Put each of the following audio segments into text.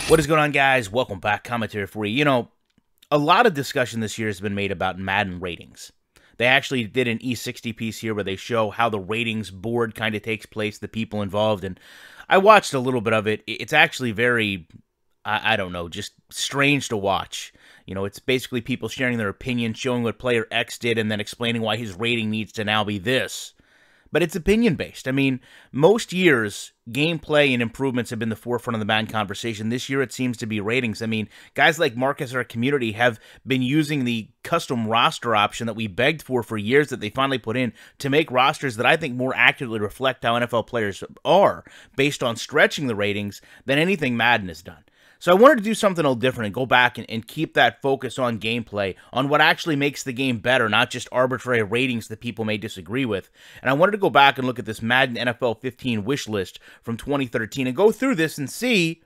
What is going on, guys? Welcome back. Commentary for you. A lot of discussion this year has been made about Madden ratings. They actually did an E60 piece here where they show how the ratings board kind of takes place, the people involved, and I watched a little bit of it. It's actually very, I don't know, just strange to watch. It's basically people sharing their opinion, showing what player X did, and then explaining why his rating needs to now be this. But it's opinion-based. I mean, most years, gameplay and improvements have been the forefront of the Madden conversation. This year, it seems to be ratings. I mean, guys like Marcus, our community, have been using the custom roster option that we begged for years that they finally put in to make rosters that I think more accurately reflect how NFL players are based on stretching the ratings than anything Madden has done. So I wanted to do something a little different and go back and keep that focus on gameplay, on what actually makes the game better, not just arbitrary ratings that people may disagree with. And I wanted to go back and look at this Madden NFL 15 wish list from 2013 and go through this and see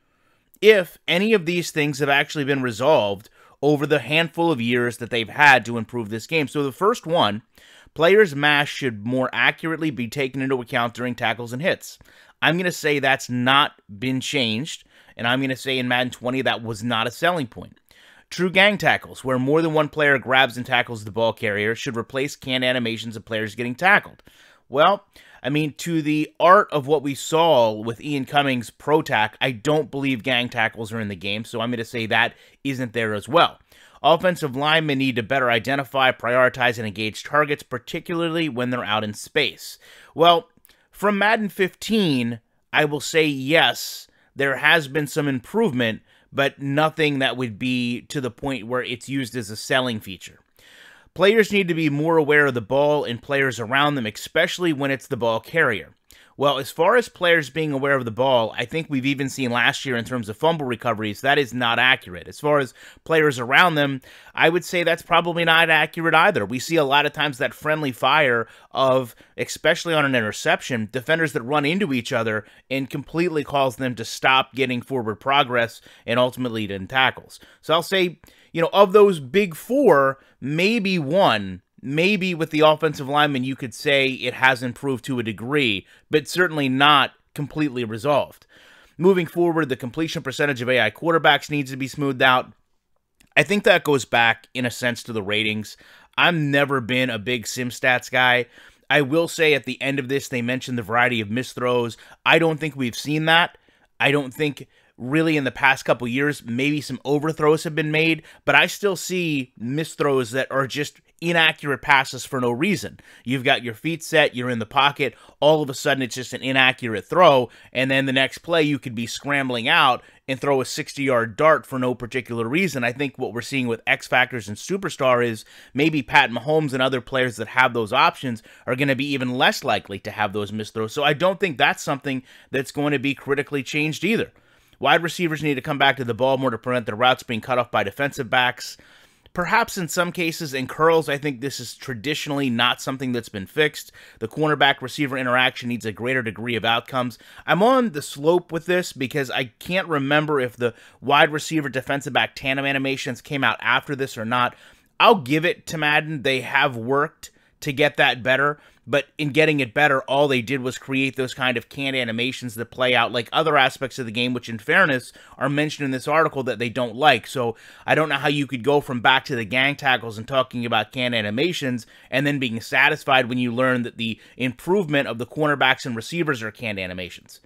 if any of these things have actually been resolved over the handful of years that they've had to improve this game. So the first one, players' mash should more accurately be taken into account during tackles and hits. I'm going to say that's not been changed. And I'm going to say in Madden 20 that was not a selling point. True gang tackles, where more than one player grabs and tackles the ball carrier, should replace canned animations of players getting tackled. Well, I mean, to the art of what we saw with Ian Cummings' Pro Tack, I don't believe gang tackles are in the game, so I'm going to say that isn't there as well. Offensive linemen need to better identify, prioritize, and engage targets, particularly when they're out in space. Well, from Madden 15, I will say yes, there has been some improvement, but nothing that would be to the point where it's used as a selling feature. Players need to be more aware of the ball and players around them, especially when it's the ball carrier. Well, as far as players being aware of the ball, I think we've even seen last year in terms of fumble recoveries, that is not accurate. As far as players around them, I would say that's probably not accurate either. We see a lot of times that friendly fire of, especially on an interception, defenders that run into each other and completely cause them to stop getting forward progress and ultimately in tackles. So I'll say, of those big four, maybe one, maybe with the offensive lineman, you could say it has improved to a degree, but certainly not completely resolved. Moving forward, the completion percentage of AI quarterbacks needs to be smoothed out. I think that goes back, in a sense, to the ratings. I've never been a big sim stats guy. I will say at the end of this, they mentioned the variety of missed throws. I don't think we've seen that. I don't think really in the past couple years, maybe some overthrows have been made, but I still see missed throws that are just inaccurate passes for no reason. You've got your feet set, you're in the pocket, all of a sudden it's just an inaccurate throw, and then the next play you could be scrambling out and throw a 60-yard dart for no particular reason. I think what we're seeing with X Factors and Superstar is maybe Pat Mahomes and other players that have those options are going to be even less likely to have those missed throws. So I don't think that's something that's going to be critically changed either. Wide receivers need to come back to the ball more to prevent their routes being cut off by defensive backs. Perhaps in some cases, in curls, I think this is traditionally not something that's been fixed. The cornerback-receiver interaction needs a greater degree of outcomes. I'm on the slope with this because I can't remember if the wide receiver defensive back tandem animations came out after this or not. I'll give it to Madden. They have worked to get that better, but in getting it better, all they did was create those kind of canned animations that play out like other aspects of the game, which in fairness are mentioned in this article that they don't like. So I don't know how you could go from back to the gang tackles and talking about canned animations and then being satisfied when you learn that the improvement of the cornerbacks and receivers are canned animations.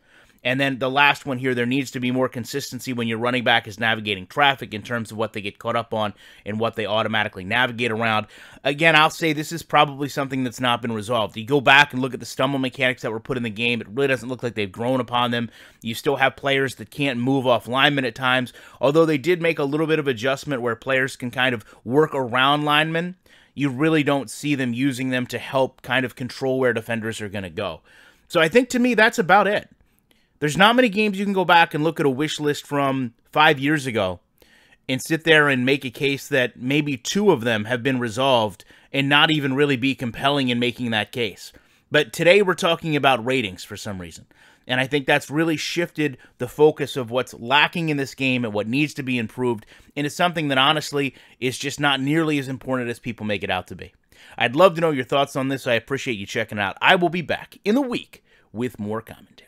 And then the last one here, there needs to be more consistency when your running back is navigating traffic in terms of what they get caught up on and what they automatically navigate around. Again, I'll say this is probably something that's not been resolved. You go back and look at the stumble mechanics that were put in the game, it really doesn't look like they've grown upon them. You still have players that can't move off linemen at times, although they did make a little bit of adjustment where players can kind of work around linemen. You really don't see them using them to help kind of control where defenders are going to go. So I think to me, that's about it. There's not many games you can go back and look at a wish list from 5 years ago and sit there and make a case that maybe 2 of them have been resolved and not even really be compelling in making that case. But today we're talking about ratings for some reason. And I think that's really shifted the focus of what's lacking in this game and what needs to be improved into something that honestly is just not nearly as important as people make it out to be. I'd love to know your thoughts on this. I appreciate you checking it out. I will be back in the week with more commentary.